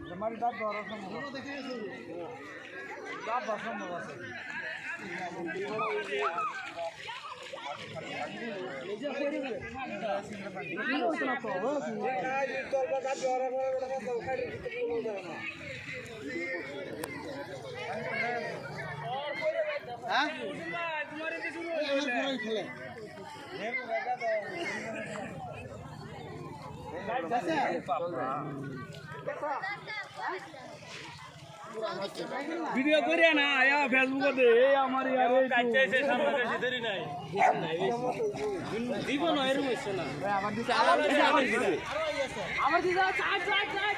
हमारी दाद दौरा সম্ভব আছে ভিডিও করিয়া না আয়া ফেসবুকে দে আমার ইয়ার এই কাইচাইছে সামনে বেশি দেরি নাই দিব না এরকম হইছে না আমার দিছে আমার দিছে চাট